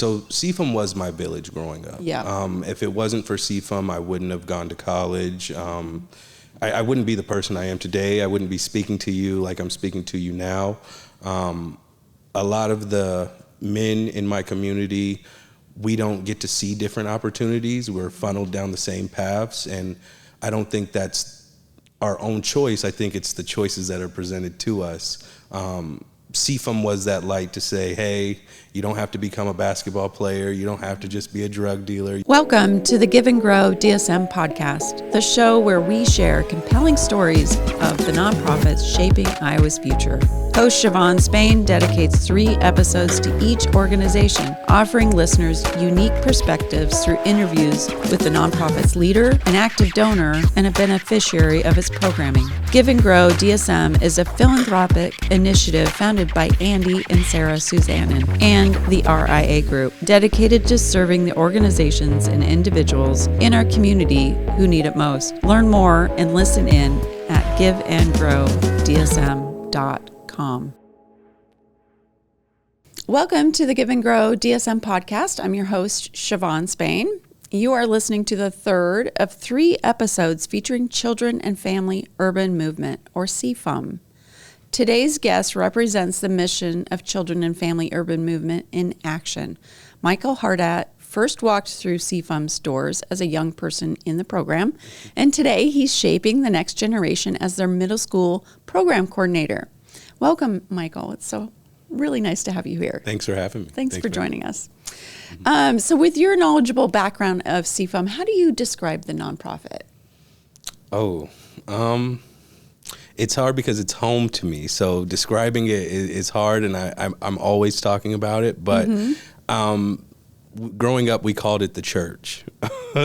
So CFUM was my village growing up. Yeah. If it wasn't for CFUM, I wouldn't have gone to college. I wouldn't be the person I am today. I wouldn't be speaking to you like I'm speaking to you now. A lot of the men in my community, we don't get to see different opportunities. We're funneled down the same paths, and I don't think that's our own choice. I think it's the choices that are presented to us. CFUM was that light to say, hey, you don't have to become a basketball player. You don't have to just be a drug dealer. Welcome to the Give and Grow DSM podcast, the show where we share compelling stories of the nonprofits shaping Iowa's future. Host Siobhan Spain dedicates 3 episodes to each organization, offering listeners unique perspectives through interviews with the nonprofit's leader, an active donor, and a beneficiary of its programming. Give and Grow DSM is a philanthropic initiative founded by Andy and Sarah Suzanne and the RIA Group, dedicated to serving the organizations and individuals in our community who need it most. Learn more and listen in at giveandgrowdsm.com. Welcome to the Give and Grow DSM podcast. I'm your host, Siobhan Spain. You are listening to the third of 3 episodes featuring Children and Family Urban Movement, or CFUM. Today's guest represents the mission of Children and Family Urban Movement in action. Michael Hardat first walked through CFUM's doors as a young person in the program, and today he's shaping the next generation as their middle school program coordinator. Welcome, Michael. It's so really nice to have you here. Thanks for having me. Thanks for joining us. So with your knowledgeable background of CFUM, how do you describe the nonprofit? It's hard because it's home to me. So describing it is hard, and I'm always talking about it. But growing up, we called it the church.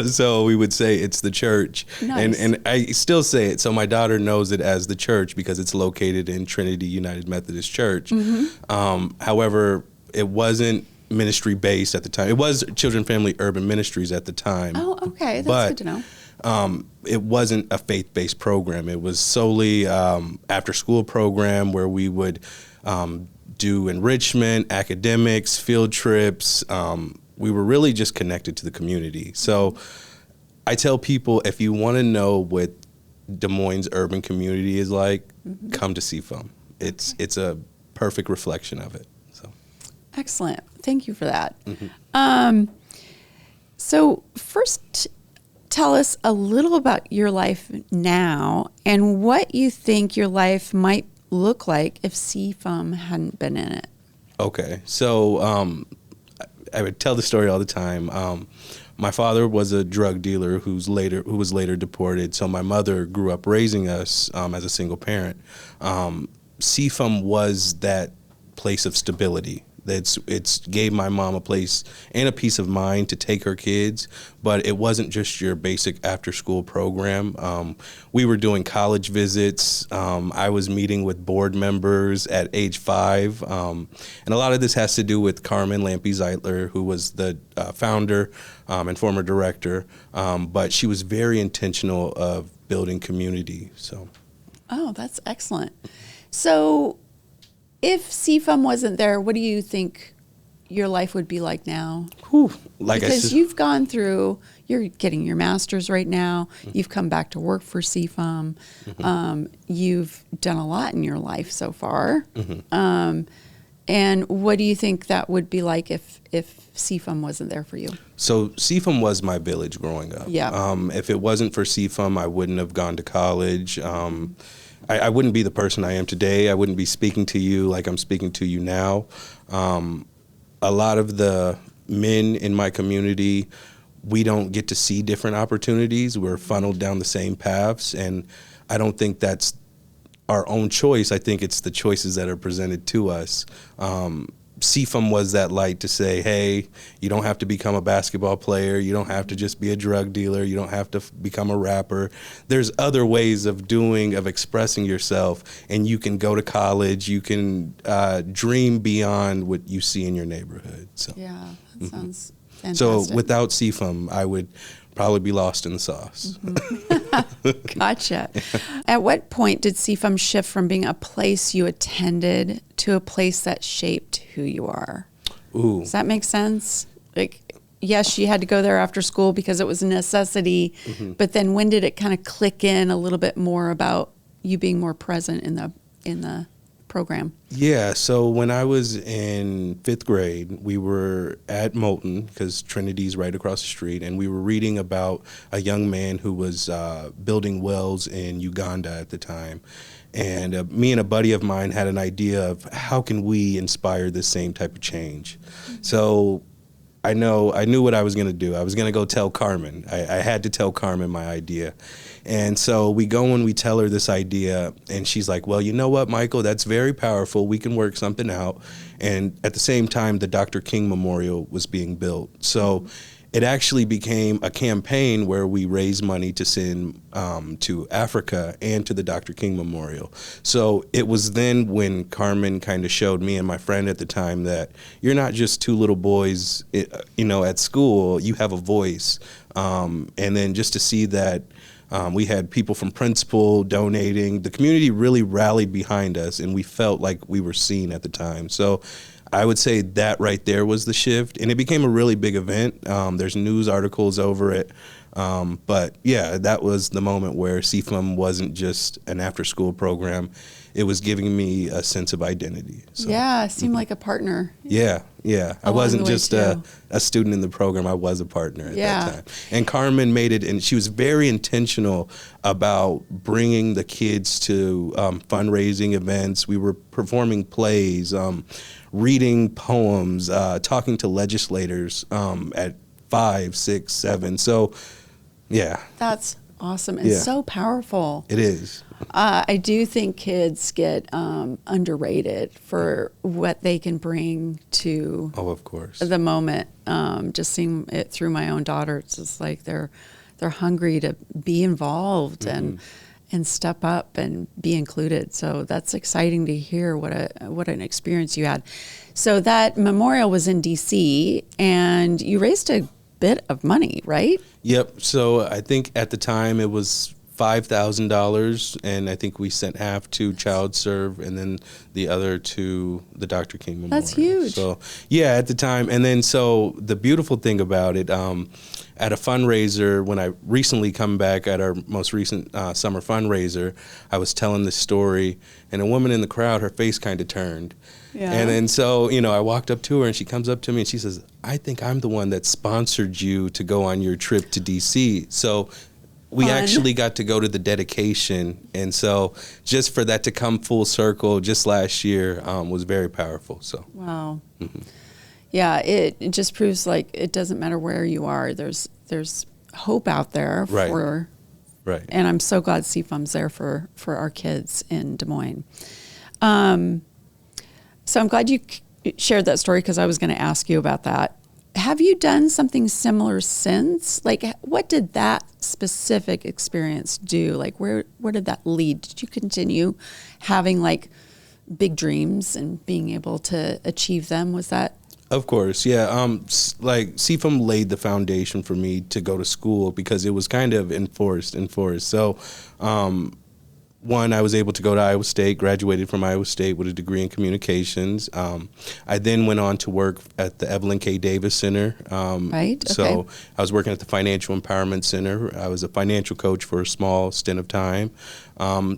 So we would say it's the church. Nice. And I still say it. So my daughter knows it as the church because it's located in Trinity United Methodist Church. However, it wasn't ministry based at the time. It was Children Family Urban Ministries at the time. Oh, okay. That's good to know. It wasn't a faith-based program. It was solely after-school program where we would do enrichment, academics, field trips. We were really just connected to the community. So I tell people, if you want to know what Des Moines urban community is like, come to CFUM. It's a perfect reflection of it. So excellent. Thank you for that. So first, tell us a little about your life now and what you think your life might look like if CFUM hadn't been in it. Okay. So I would tell the story all the time. My father was a drug dealer who was later deported. So my mother grew up raising us as a single parent. CFUM was that place of stability. It's gave my mom a place and a peace of mind to take her kids, but it wasn't just your basic after-school program. We were doing college visits. I was meeting with board members at age 5, and a lot of this has to do with Carmen Lampe-Zeitler, who was the founder and former director, but she was very intentional of building community. So, oh, that's excellent. So, if CFUM wasn't there, what do you think your life would be like now? Because you've gone through, you're getting your master's right now. You've come back to work for CFUM. You've done a lot in your life so far. And what do you think that would be like if CFUM wasn't there for you? So CFUM was my village growing up. Yeah. If it wasn't for CFUM, I wouldn't have gone to college. I wouldn't be the person I am today. I wouldn't be speaking to you like I'm speaking to you now. A lot of the men in my community, we don't get to see different opportunities. We're funneled down the same paths, and I don't think that's our own choice. I think it's the choices that are presented to us. CFUM was that light to say, hey, you don't have to become a basketball player. You don't have to just be a drug dealer. You don't have to become a rapper. There's other ways of expressing yourself, and you can go to college. You can dream beyond what you see in your neighborhood. So, yeah, that sounds fantastic. So without CFUM, I would probably be lost in the sauce. Gotcha. At what point did CFUM shift from being a place you attended to a place that shaped who you are? Ooh. Does that make sense? Like, yes, she had to go there after school because it was a necessity, but then when did it kind of click in a little bit more about you being more present in the program? Yeah, so when I was in 5th grade, we were at Moulton, because Trinity's right across the street, and we were reading about a young man who was building wells in Uganda at the time. And me and a buddy of mine had an idea of how can we inspire this same type of change. So I knew what I was going to do. I was going to go tell Carmen. I had to tell Carmen my idea. And so we go and we tell her this idea, and she's like, well, you know what, Michael, that's very powerful. We can work something out. And at the same time, the Dr. King Memorial was being built. So it actually became a campaign where we raised money to send to Africa and to the Dr. King Memorial. So it was then when Carmen kind of showed me and my friend at the time that you're not just two little boys, at school. You have a voice. And then just to see that we had people from principal donating, the community really rallied behind us, and we felt like we were seen at the time. So I would say that right there was the shift, and it became a really big event. There's news articles over it. But yeah, that was the moment where CFUM wasn't just an after-school program. It was giving me a sense of identity. So, yeah, it seemed like a partner. Yeah. I wasn't just a student in the program. I was a partner at that time. And Carmen made it, and she was very intentional about bringing the kids to fundraising events. We were performing plays, reading poems, talking to legislators at 5, 6, 7. So, yeah. That's awesome and so powerful. It is. I do think kids get underrated for what they can bring to of course. The moment. Just seeing it through my own daughter, it's just like they're hungry to be involved and step up and be included. So that's exciting to hear what an experience you had. So that memorial was in DC, and you raised a bit of money, right? Yep. So I think at the time it was $5,000, and I think we sent half to Child Serve and then the other to the Dr. King Memorial. That's huge. So yeah, at the time. And then so the beautiful thing about it, at a fundraiser, when I recently come back at our most recent summer fundraiser, I was telling this story, and a woman in the crowd, her face kind of turned. Yeah. And then so, I walked up to her, and she comes up to me and she says, I think I'm the one that sponsored you to go on your trip to DC. So we actually got to go to the dedication. And so just for that to come full circle just last year was very powerful. So wow. Mm-hmm. Yeah, it just proves like it doesn't matter where you are. There's hope out there for right. And I'm so glad CFUM's there for our kids in Des Moines. So I'm glad you shared that story, because I was going to ask you about that. Have you done something similar since? Like, what did that specific experience do? Like, where did that lead? Did you continue having like big dreams and being able to achieve them? Was that? Of course, yeah. Like CFUM laid the foundation for me to go to school, because it was kind of enforced. So, one, I was able to go to Iowa State, graduated from Iowa State with a degree in communications. I then went on to work at the Evelyn K. Davis Center. Right. Okay. So I was working at the Financial Empowerment Center. I was a financial coach for a small stint of time.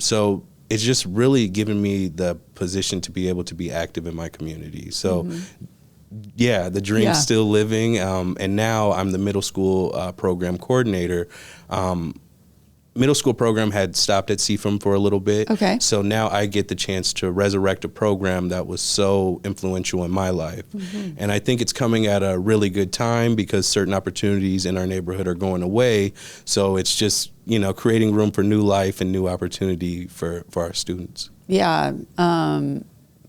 So it's just really given me the position to be able to be active in my community. So yeah, the dream's still living. And now I'm the middle school program coordinator. Middle school program had stopped at CFUM for a little bit. Okay. So now I get the chance to resurrect a program that was so influential in my life. Mm-hmm. And I think it's coming at a really good time, because certain opportunities in our neighborhood are going away. So it's just, creating room for new life and new opportunity for our students. Yeah.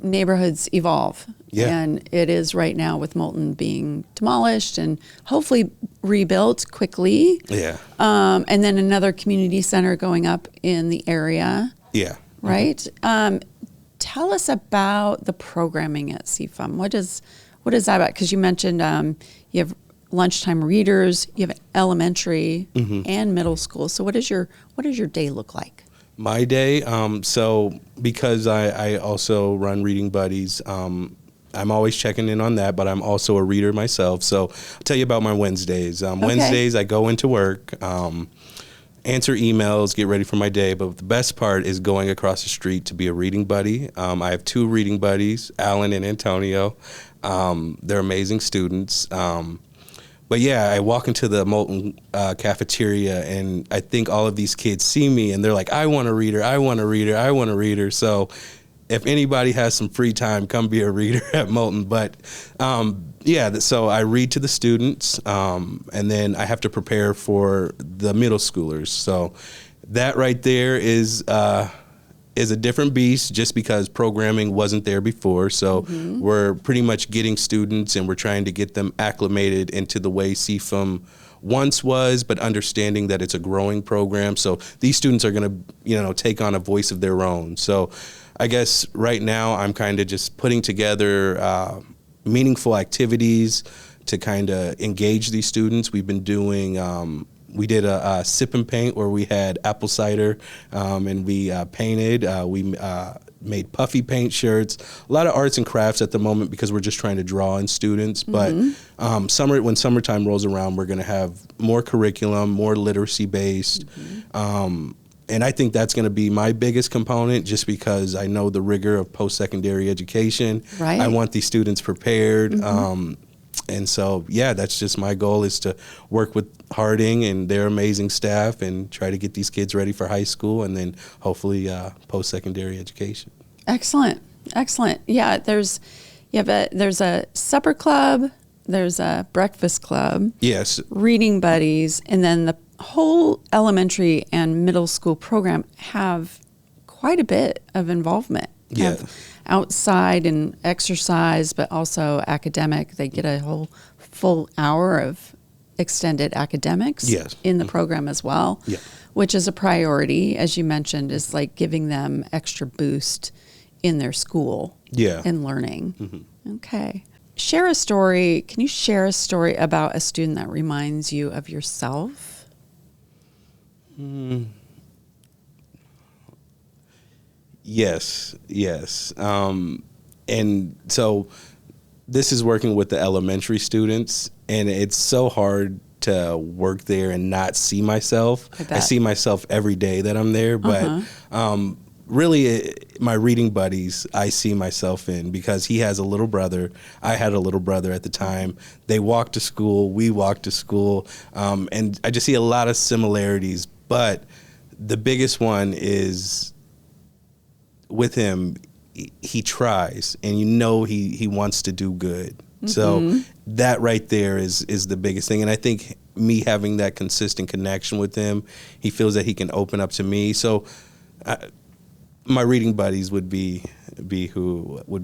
Neighborhoods evolve. Yeah. And it is right now, with Moulton being demolished and hopefully rebuilt quickly. Yeah. And then another community center going up in the area. Yeah. Right. Mm-hmm. Tell us about the programming at CFUM. What is that about? Because you mentioned you have lunchtime readers, you have elementary and middle school. So what does your day look like? My day, so because I also run Reading Buddies, I'm always checking in on that, but I'm also a reader myself. So I'll tell you about my Wednesdays. Wednesdays, I go into work, answer emails, get ready for my day. But the best part is going across the street to be a reading buddy. I have 2 reading buddies, Alan and Antonio. They're amazing students. But yeah, I walk into the Moulton cafeteria, and I think all of these kids see me, and they're like, I want a reader, I want a reader, I want a reader. So if anybody has some free time, come be a reader at Moulton. But so I read to the students, and then I have to prepare for the middle schoolers. So that right there is a different beast, just because programming wasn't there before. So we're pretty much getting students, and we're trying to get them acclimated into the way CFUM once was, but understanding that it's a growing program. So these students are going to, take on a voice of their own. So I guess right now I'm kind of just putting together meaningful activities to kind of engage these students. We've been doing we did a sip and paint where we had apple cider, and we painted. We made puffy paint shirts. A lot of arts and crafts at the moment, because we're just trying to draw in students. But when summertime rolls around, we're going to have more curriculum, more literacy based. And I think that's going to be my biggest component, just because I know the rigor of post-secondary education. Right. I want these students prepared. And so, that's just my goal, is to work with Harding and their amazing staff and try to get these kids ready for high school, and then hopefully post-secondary education. Excellent. Yeah, there's a supper club, there's a breakfast club. Yes. Reading buddies, and then the whole elementary and middle school program have quite a bit of involvement. Yeah. Outside and exercise, but also academic. They get a whole full hour of extended academics in the program as well, which is a priority, as you mentioned, is like giving them extra boost in their school and learning. Okay. Share a story. Can you share a story about a student that reminds you of yourself? Yes. And so this is working with the elementary students, and it's so hard to work there and not see myself. I see myself every day that I'm there, but really my reading buddies I see myself in, because he has a little brother. I had a little brother at the time. They walked to school, we walked to school, and I just see a lot of similarities. But the biggest one is, with him, he tries, and he wants to do good. So that right there is the biggest thing. And I think me having that consistent connection with him, he feels that he can open up to me. So my reading buddies would be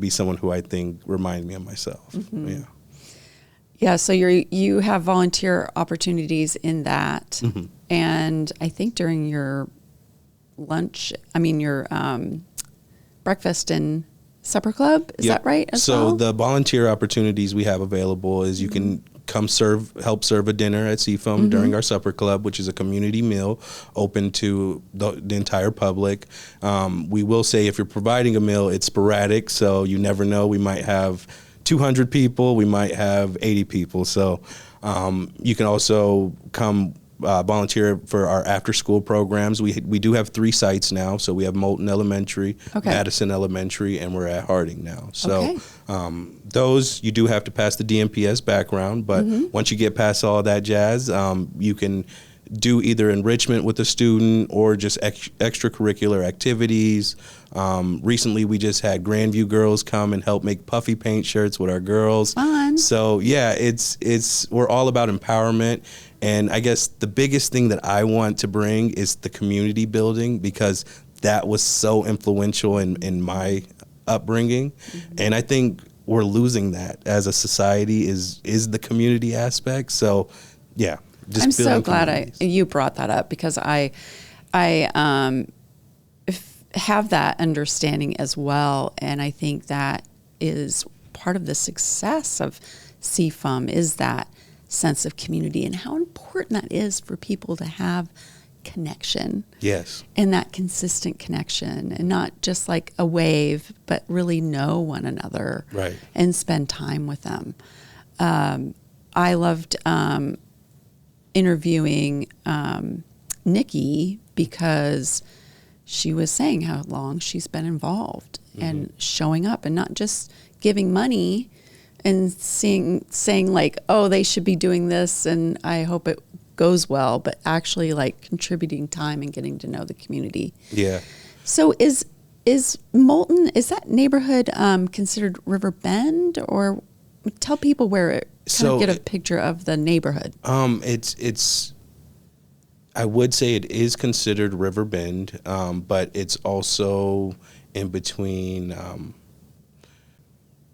someone who I think remind me of myself. Yeah, so you have volunteer opportunities in that. And I think during your breakfast and supper club, is that right as well? So the volunteer opportunities we have available is you can come help serve a dinner at CFUM during our supper club, which is a community meal open to the entire public. We will say, if you're providing a meal, it's sporadic, so you never know. We might have 200 people, we might have 80 people. So you can also come volunteer for our after-school programs. We do have 3 sites now. So we have Moulton Elementary, Madison Elementary, and we're at Harding now. So those, you do have to pass the DMPS background, but once you get past all that jazz, you can do either enrichment with a student or just extracurricular activities. Recently, we just had Grandview girls come and help make puffy paint shirts with our girls. Fun. So we're all about empowerment. And I guess the biggest thing that I want to bring is the community building, because that was so influential in my upbringing. And I think we're losing that as a society, is the community aspect. So, yeah. I'm so glad you brought that up, because I have that understanding as well. And I think that is part of the success of CFUM, is that sense of community, and how important that is for people to have connection. Yes. And that consistent connection, and not just like a wave, but really know one another, Right. and spend time with them. I loved interviewing Nikki because she was saying how long she's been involved and showing up, and not just giving money and saying like, oh, they should be doing this and I hope it goes well, but actually like contributing time and getting to know the community. Yeah. So is Moulton, is that neighborhood considered River Bend, or tell people where it kind of get a picture of the neighborhood? It's I would say it is considered River Bend, but it's also in between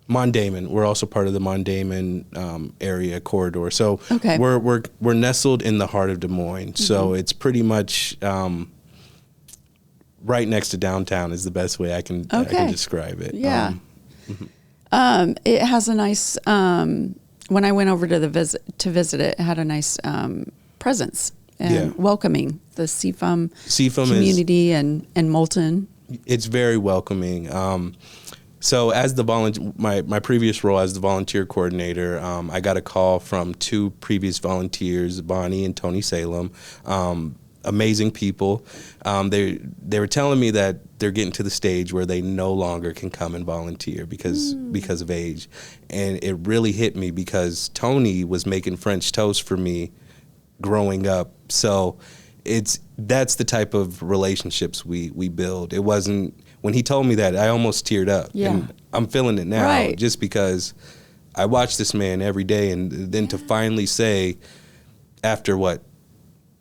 Mondamon. We're also part of the Mondamon area corridor. So okay. we're nestled in the heart of Des Moines. So it's pretty much right next to downtown is the best way I can describe it. Yeah. It has a nice when I went over to visit it had a nice presence and welcoming, the CFUM community and Moulton. It's very welcoming. So as the my previous role as the volunteer coordinator, I got a call from two previous volunteers, Bonnie and Tony Salem. Amazing people. They were telling me that they're getting to the stage where they no longer can come and volunteer because of age. And it really hit me because Tony was making French toast for me growing up. So that's the type of relationships we build. It wasn't, when he told me that, I almost teared up. Yeah. And I'm feeling it now just because I watch this man every day, and then to finally say after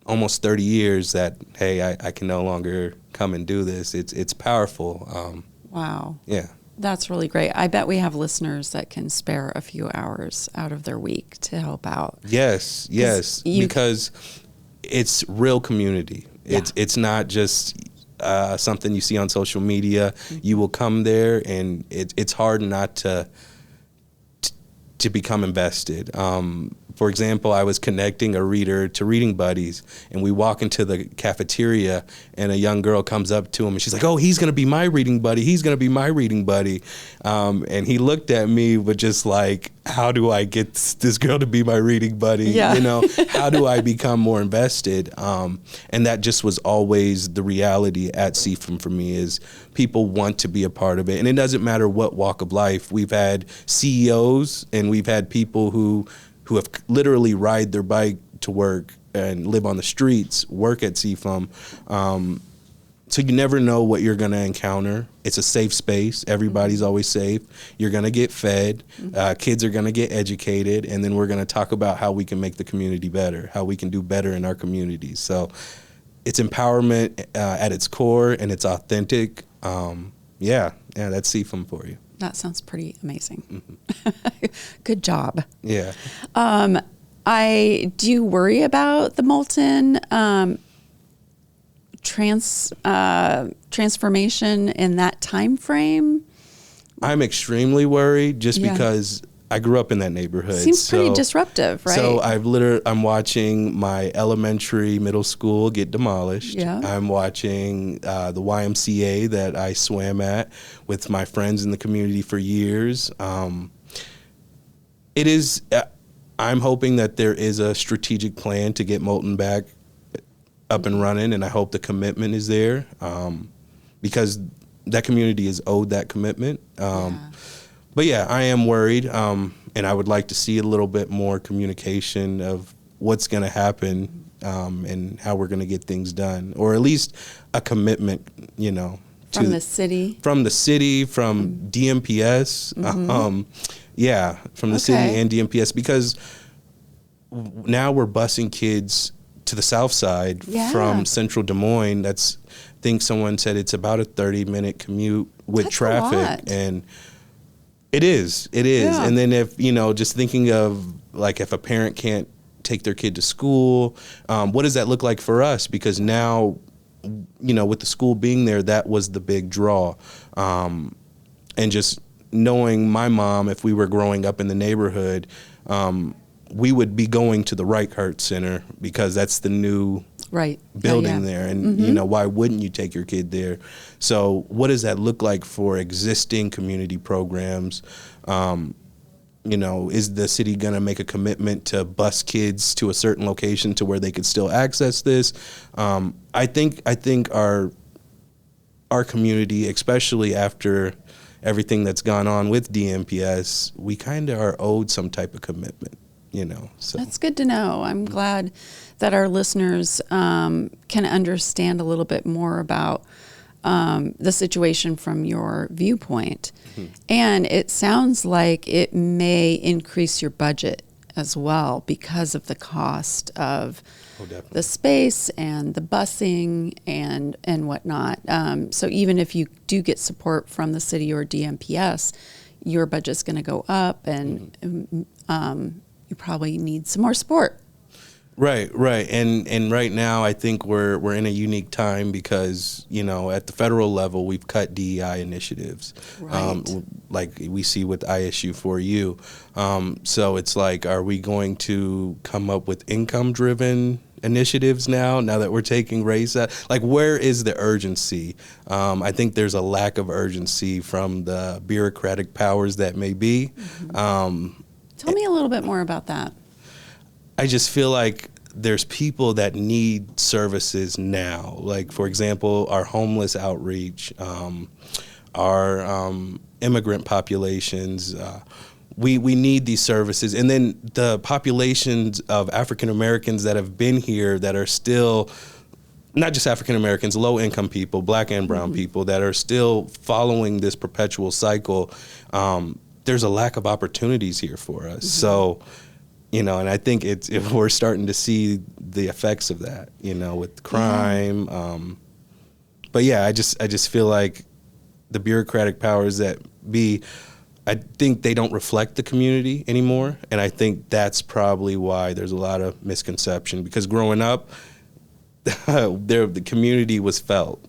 almost 30 years that, hey, I can no longer come and do this. It's powerful. Wow. Yeah. That's really great. I bet we have listeners that can spare a few hours out of their week to help out. Yes, because it's real community. Yeah. It's not just something you see on social media. You will come there, and it's hard not to become invested. For example, I was connecting a reader to Reading Buddies, and we walk into the cafeteria, and a young girl comes up to him, and she's like, oh, he's going to be my reading buddy. He's going to be my reading buddy. And he looked at me with just like, how do I get this girl to be my reading buddy? Yeah. You know, how do I become more invested? And that just was always the reality at CFUM for me, is people want to be a part of it. And it doesn't matter what walk of life. We've had CEOs, and we've had people who have literally ride their bike to work and live on the streets, work at CFUM. So you never know what you're going to encounter. It's a safe space. Everybody's always safe. You're going to get fed. Kids are going to get educated. And then we're going to talk about how we can make the community better, how we can do better in our communities. So it's empowerment at its core, and it's authentic. Yeah, that's CFUM for you. That sounds pretty amazing. Good job. Yeah. Do you worry about the Moulton transformation in that time frame? I'm extremely worried just because I grew up in that neighborhood. Seems pretty disruptive, right? So I'm watching my elementary, middle school get demolished. Yeah. I'm watching the YMCA that I swam at with my friends in the community for years. It is. I'm hoping that there is a strategic plan to get Moulton back up and running, and I hope the commitment is there because that community is owed that commitment. But yeah, I am worried, and I would like to see a little bit more communication of what's going to happen and how we're going to get things done, or at least a commitment, from the city, from DMPS, from the city and DMPS, because now we're busing kids to the south side from central Des Moines. I think someone said it's about a 30-minute commute with traffic, and it is. Yeah. And then if, just thinking of like if a parent can't take their kid to school, what does that look like for us? Because now, with the school being there, that was the big draw. And just knowing my mom, if we were growing up in the neighborhood, we would be going to the Reichert Center because that's the new right building there, and why wouldn't you take your kid there? So what does that look like for existing community programs? Is the city going to make a commitment to bus kids to a certain location to where they could still access this? I think our community, especially after everything that's gone on with DMPS, we kind of are owed some type of commitment, So that's good to know. I'm glad that our listeners can understand a little bit more about the situation from your viewpoint. And it sounds like it may increase your budget as well because of the cost of the space and the busing and whatnot. So even if you do get support from the city or DMPS, your budget's going to go up, and you probably need some more support. Right. And right now I think we're in a unique time because, at the federal level, we've cut DEI initiatives, like we see with ISU4U. So it's like, are we going to come up with income-driven initiatives now that we're taking race out? Like, where is the urgency? I think there's a lack of urgency from the bureaucratic powers that may be. Tell me a little bit more about that. I just feel like there's people that need services now. Like, for example, our homeless outreach, our immigrant populations. We need these services. And then the populations of African Americans that have been here that are still, not just African Americans, low income people, black and brown people that are still following this perpetual cycle. There's a lack of opportunities here for us. So, and I think we're starting to see the effects of that, with crime. But yeah, I just feel like the bureaucratic powers that be, I think they don't reflect the community anymore. And I think that's probably why there's a lot of misconception, because growing up, the community was felt.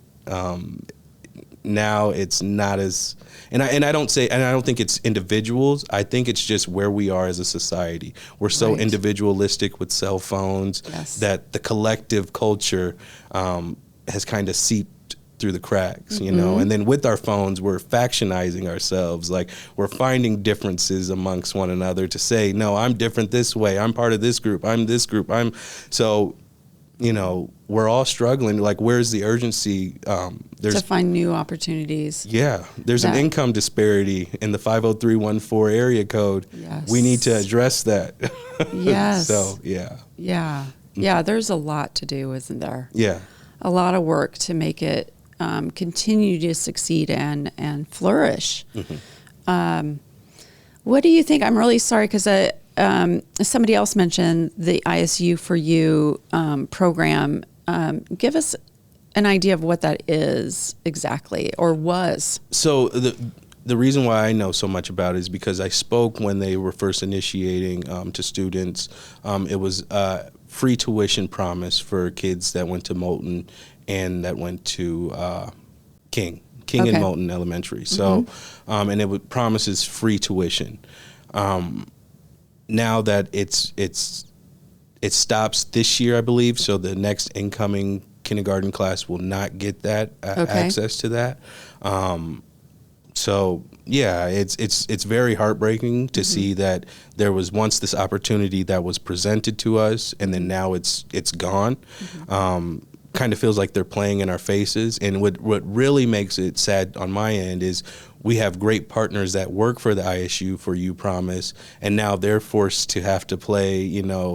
Now it's not as, and I don't think it's individuals. I think it's just where we are as a society. We're so individualistic with cell phones that the collective culture has kind of seeped through the cracks, and then with our phones, we're factionizing ourselves. Like, we're finding differences amongst one another to say, no, I'm different this way. I'm part of this group. I'm this group. We're all struggling. Like, where's the urgency? To find new opportunities. Yeah. There's an income disparity in the 50314 area code. Yes. We need to address that. Yes. So, yeah. Yeah. Yeah. There's a lot to do, isn't there? Yeah. A lot of work to make it continue to succeed and flourish. What do you think? I'm really sorry because somebody else mentioned the ISU4U program. Give us an idea of what that is exactly, or was. So the reason why I know so much about it is because I spoke when they were first initiating to students. It was a free tuition promise for kids that went to Moulton and that went to King and Moulton Elementary. So, and it promises free tuition. Now that it stops this year, I believe. So the next incoming kindergarten class will not get that access to that. So yeah, it's very heartbreaking to see that there was once this opportunity that was presented to us, and then now it's gone. Kind of feels like they're playing in our faces. And what really makes it sad on my end is we have great partners that work for the ISU4U promise, and now they're forced to have to play,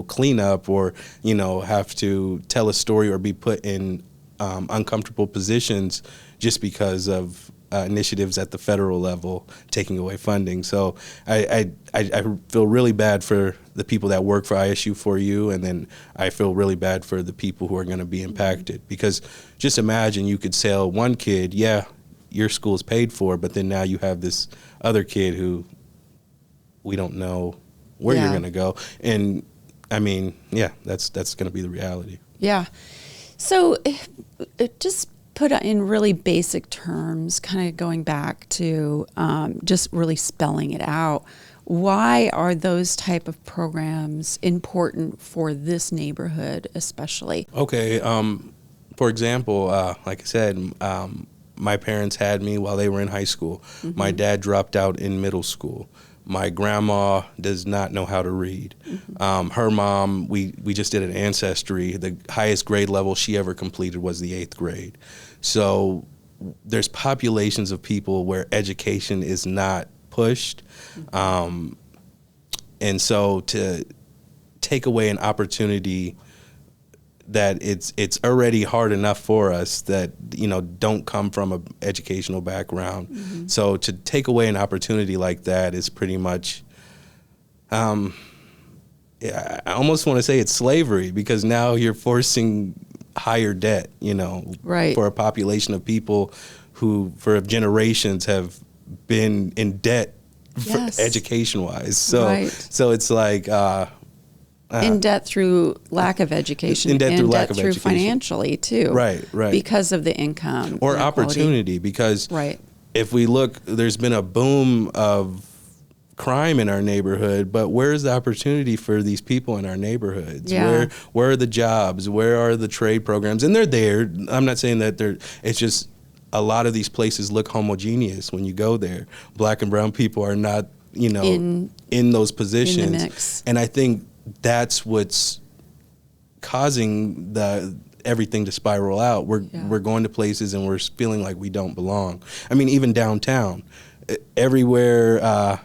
cleanup, or, have to tell a story or be put in uncomfortable positions just because of initiatives at the federal level taking away funding. So I feel really bad for the people that work for ISU4U, and then I feel really bad for the people who are going to be impacted, because just imagine you could tell one kid, your school's paid for, but then now you have this other kid who we don't know where you're going to go. And I mean, that's going to be the reality. Yeah. So just put in really basic terms, kind of going back to just really spelling it out. Why are those type of programs important for this neighborhood especially? Okay. For example, like I said, my parents had me while they were in high school. My dad dropped out in middle school. My grandma does not know how to read. Her mom, we just did an ancestry. The highest grade level she ever completed was the 8th grade. So there's populations of people where education is not pushed. And so to take away an opportunity that it's already hard enough for us that, don't come from an educational background. So to take away an opportunity like that is pretty much, I almost want to say it's slavery, because now you're forcing higher debt, Right. for a population of people who for generations have been in debt Yes. education wise. So, Right. so it's like, in debt through lack of education. In debt through lack of through education. financially too. Right. Because of the income Or inequality. opportunity, because Right. if we look, there's been a boom of crime in our neighborhood, but where's the opportunity for these people in our neighborhoods? Yeah. Where are the jobs? Where are the trade programs? And they're there. I'm not saying that it's just a lot of these places look homogeneous when you go there. Black and brown people are not, in those positions. In the mix. And I think that's what's causing everything to spiral out. We're going to places and we're feeling like we don't belong. I mean, even downtown, everywhere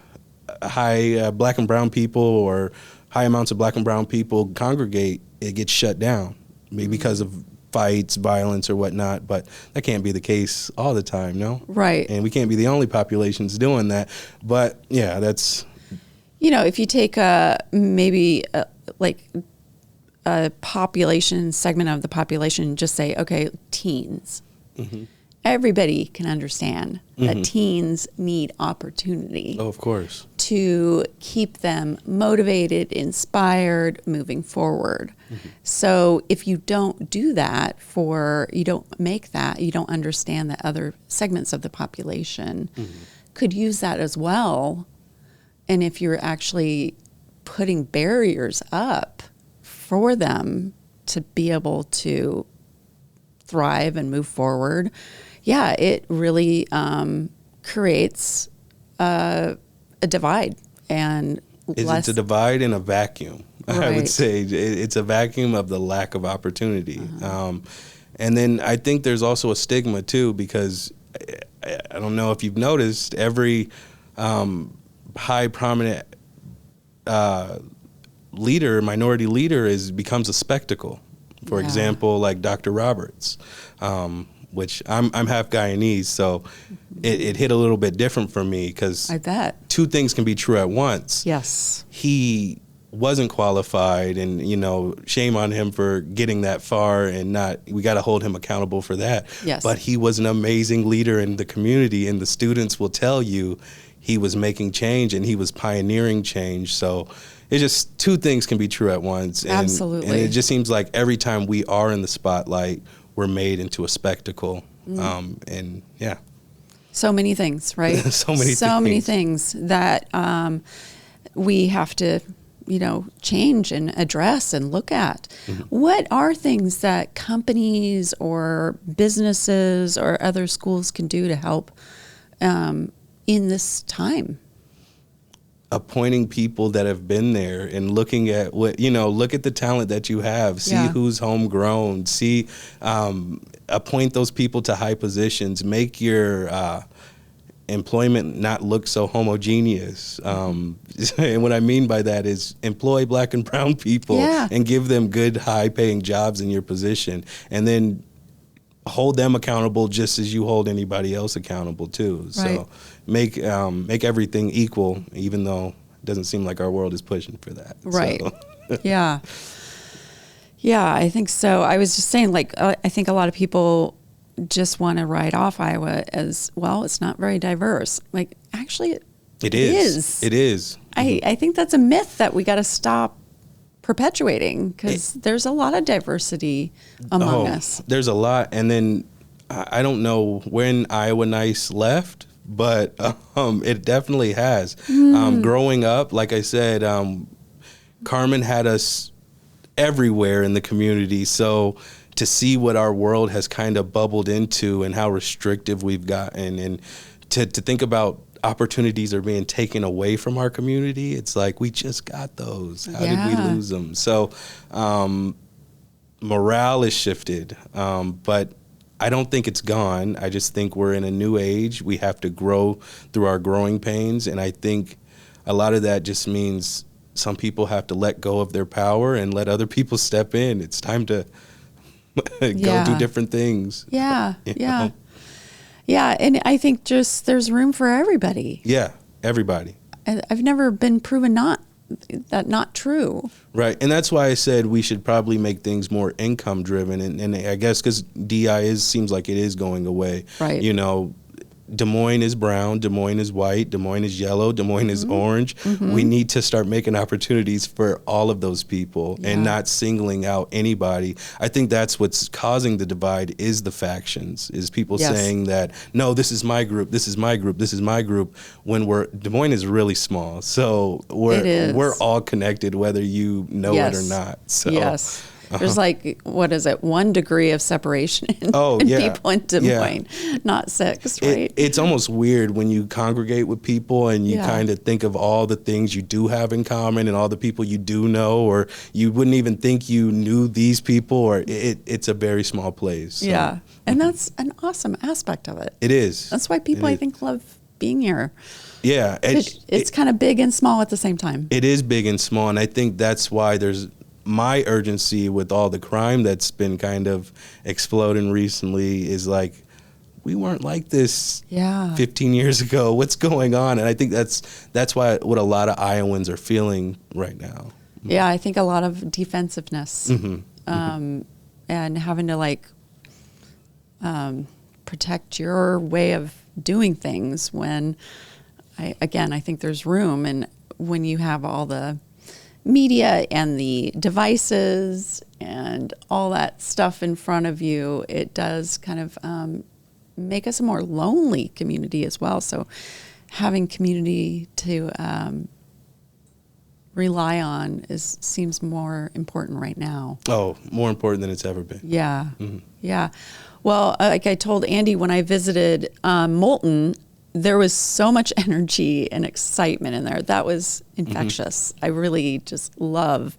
high black and brown people or high amounts of black and brown people congregate, it gets shut down, maybe because of fights, violence, or whatnot. But that can't be the case all the time, no? Right. And we can't be the only populations doing that. But yeah, that's. If you take maybe a population segment of the population, just say, okay, teens. Everybody can understand that teens need opportunity. Oh, of course. To keep them motivated, inspired, moving forward. So if you don't do that you don't understand that other segments of the population could use that as well. And if you're actually putting barriers up for them to be able to thrive and move forward, it really creates a divide. And It's a divide and a vacuum. I Right. would say it's a vacuum of the lack of opportunity. And then I think there's also a stigma too, because I don't know if you've noticed, every high prominent minority leader becomes a spectacle. For example, like Dr. Roberts, which I'm half Guyanese, so it hit a little bit different for me, because I bet two things can be true at once. Yes. He wasn't qualified, and shame on him for getting that far, and we got to hold him accountable for that. Yes. But he was an amazing leader in the community, and the students will tell you he was making change and he was pioneering change. So it's just two things can be true at once. And, Absolutely. And it just seems like every time we are in the spotlight, we're made into a spectacle. And yeah. So many things, right? So many things that we have to, change and address and look at. What are things that companies or businesses or other schools can do to help in this time? Appointing people that have been there and looking at look at the talent that you have, see who's homegrown, appoint those people to high positions, make your employment not look so homogeneous. And what I mean by that is employ black and brown people and give them good, high paying jobs in your position, and then hold them accountable just as you hold anybody else accountable too. Right. So make everything equal, even though it doesn't seem like our world is pushing for that. Right. So. Yeah, I think so. I was just saying, I think a lot of people just want to write off Iowa as, well, it's not very diverse. Actually, it is. It is. I think that's a myth that we got to stop perpetuating, because there's a lot of diversity among us. There's a lot. And then I don't know when Iowa Nice left, but it definitely has. Growing up, like I said, Carmen had us everywhere in the community. So to see what our world has kind of bubbled into and how restrictive we've gotten, and to think about opportunities are being taken away from our community, it's like we just got those. How did we lose them? So morale is shifted, but I don't think it's gone. I just think we're in a new age. We have to grow through our growing pains, and I think a lot of that just means some people have to let go of their power and let other people step in. It's time to go do different things. Yeah, yeah. Yeah, and I think just there's room for everybody. Yeah, everybody. I've never been proven not true. Right, and that's why I said we should probably make things more income driven, and I guess because DI seems like it is going away. Right. You know, Des Moines is brown, Des Moines is white, Des Moines is yellow, Des Moines is orange. We need to start making opportunities for all of those people and not singling out anybody. I think that's what's causing the divide is the factions, is people saying that, no, this is my group, this is my group, this is my group, when Des Moines is really small. So we're all connected whether you know it or not. So. Yes. There's like, what is it, 1 degree of separation in people in Des Moines, not 6, right? It's almost weird when you congregate with people and you kind of think of all the things you do have in common and all the people you do know, or you wouldn't even think you knew these people, or it's a very small place. So. Yeah, and that's an awesome aspect of it. It is. That's why people, I think, love being here. Yeah. It's kind of big and small at the same time. It is big and small, and I think that's why there's my urgency with all the crime that's been kind of exploding recently is like, we weren't like this 15 years ago. What's going on? And I think that's what a lot of Iowans are feeling right now. Yeah, I think a lot of defensiveness and having to protect your way of doing things when, I think there's room. And when you have all the media and the devices and all that stuff in front of you, it does kind of make us a more lonely community as well. So having community to rely on seems more important right now. Oh, more important than it's ever been. Yeah. Yeah. Well, like I told Andy when I visited Moulton, there was so much energy and excitement in there. That was infectious. I really just love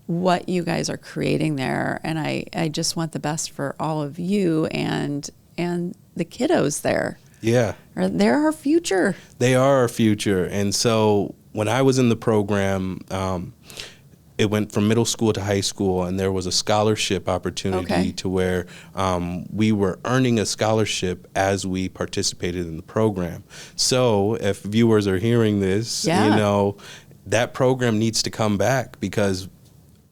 what you guys are creating there. And I just want the best for all of you and the kiddos there. Yeah. They're our future. They are our future. And so when I was in the program, it went from middle school to high school, and there was a scholarship opportunity to where we were earning a scholarship as we participated in the program. So if viewers are hearing this, you know, that program needs to come back because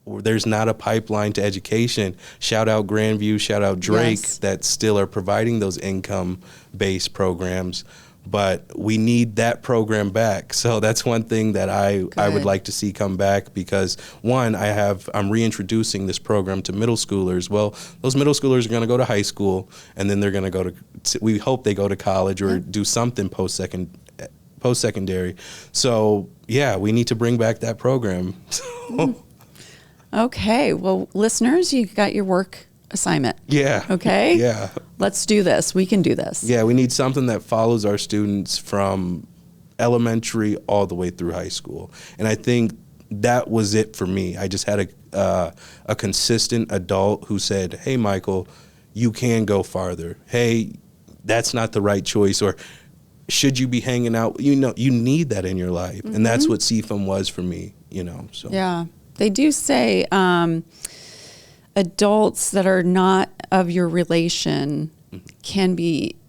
there's not a pipeline to education. Shout out Grandview, shout out Drake that still are providing those income-based programs. But we need that program back. So that's one thing that I would like to see come back because, one, I'm reintroducing this program to middle schoolers. Well, those middle schoolers are going to go to high school, and then they're going to go to, we hope they go to college or do something post-secondary. So, yeah, we need to bring back that program. Okay. Well, listeners, you got your work assignment. Yeah. Okay? Yeah. Let's do this. We can do this. Yeah, we need something that follows our students from elementary all the way through high school. And I think that was it for me. I just had a consistent adult who said, hey, Michael, you can go farther. Hey, that's not the right choice. Or should you be hanging out? You know, you need that in your life. And that's what CFUM was for me, you know. So. Yeah. They do say adults that are not of your relation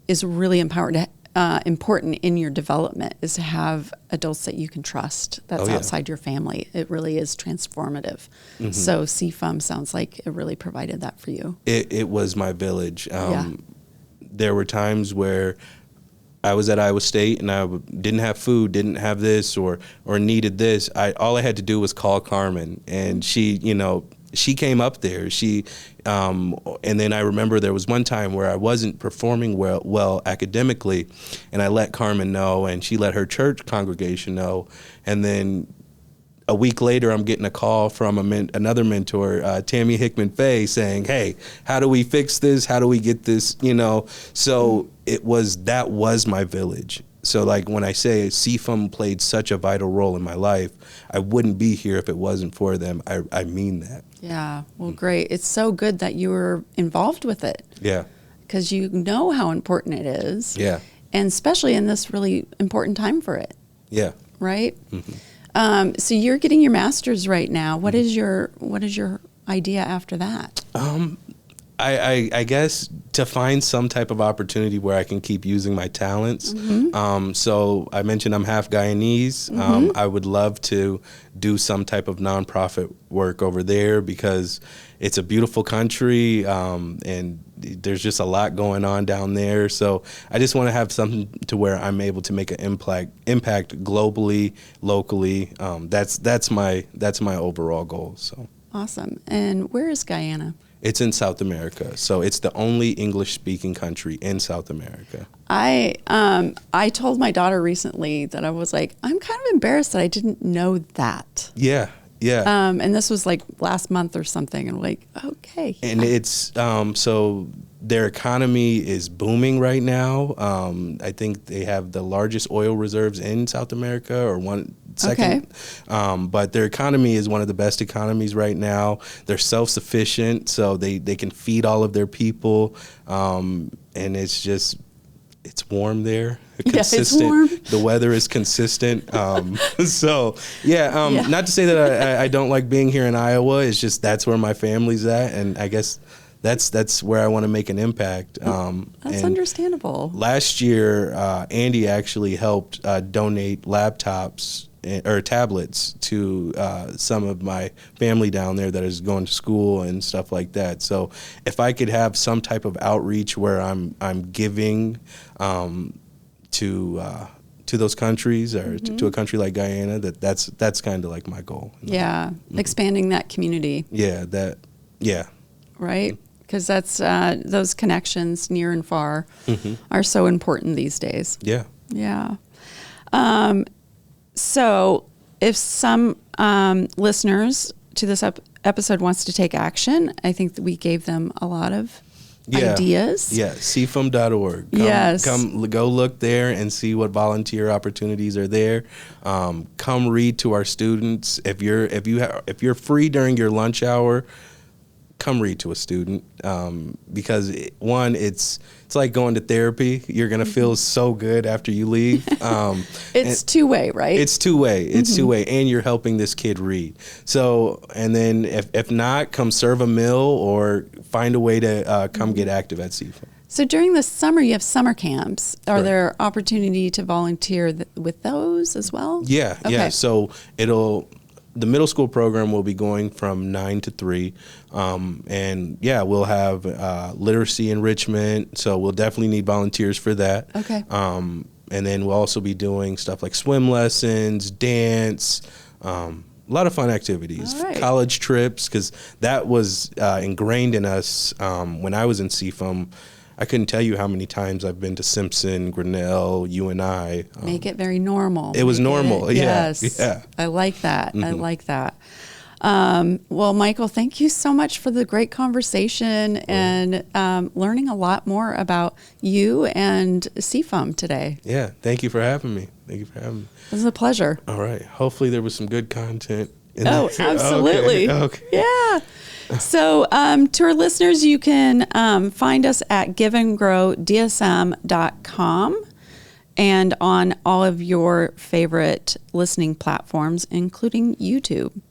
is really important in your development, is to have adults that you can trust that's outside your family. It really is transformative. So CFUM sounds like it really provided that for you. It was my village. There were times where I was at Iowa State and I didn't have food, didn't have this or needed this. All I had to do was call Carmen, and she, you know, she came up there. And then I remember there was one time where I wasn't performing well academically, and I let Carmen know, and she let her church congregation know. And then a week later, I'm getting a call from another mentor, Tammy Hickman Fay, saying, "Hey, how do we fix this? How do we get this?" So that was my village. So like when I say CFUM played such a vital role in my life, I wouldn't be here if it wasn't for them. I mean that. Yeah. Well, great. It's so good that you were involved with it. Yeah. Because you know how important it is. Yeah. And especially in this really important time for it. Yeah. Right? So you're getting your master's right now. What is your idea after that? I guess to find some type of opportunity where I can keep using my talents. So I mentioned I'm half Guyanese. I would love to do some type of nonprofit work over there because it's a beautiful country, and there's just a lot going on down there. So I just want to have something to where I'm able to make an impact globally, locally. That's my overall goal. So awesome. And where is Guyana? It's in South America, so it's the only English-speaking country in South America. I told my daughter recently that I was like, I'm kind of embarrassed that I didn't know that. Yeah. And this was like last month or something, and I'm like, okay. And it's so their economy is booming right now. I think they have the largest oil reserves in South America, or second. Okay. But their economy is one of the best economies right now. They're self-sufficient, so they can feed all of their people. And it's warm there. Consistent. It's warm. The weather is consistent. So not to say that I don't like being here in Iowa. It's just that's where my family's at, and I guess that's where I want to make an impact. That's understandable. Last year, Andy actually helped donate laptops or tablets to some of my family down there that is going to school and stuff like that. So if I could have some type of outreach where I'm giving to those countries, or to a country like Guyana, that's kind of like my goal. Yeah, expanding that community. Yeah. Right? Because that's those connections near and far are so important these days. Yeah. Yeah. So if some listeners to this episode wants to take action, I think that we gave them a lot of ideas. Yeah, CFUM.org. Yes. Come go look there and see what volunteer opportunities are there. Come read to our students. If you're free during your lunch hour, come read to a student, because it's like going to therapy. You're gonna feel so good after you leave. It's two-way, right? It's two-way. It's two-way, and you're helping this kid read. So, and then if not, come serve a meal or find a way to come get active at CFUM. So during the summer, you have summer camps. Are there opportunity to volunteer with those as well? Yeah, okay. Yeah. So the middle school program will be going from 9 to 3. And we'll have literacy enrichment. So we'll definitely need volunteers for that. Okay. And then we'll also be doing stuff like swim lessons, dance, a lot of fun activities, college trips, because that was ingrained in us when I was in CFUM. I couldn't tell you how many times I've been to Simpson, Grinnell, UNI. Make it very normal. It was normal. Yes. Yeah. I like that. I like that. Well, Michael, thank you so much for the great conversation and learning a lot more about you and CFUM today. Yeah. Thank you for having me. It was a pleasure. All right. Hopefully there was some good content in there. Absolutely. Okay. Yeah. So to our listeners, you can find us at giveandgrowdsm.com and on all of your favorite listening platforms, including YouTube.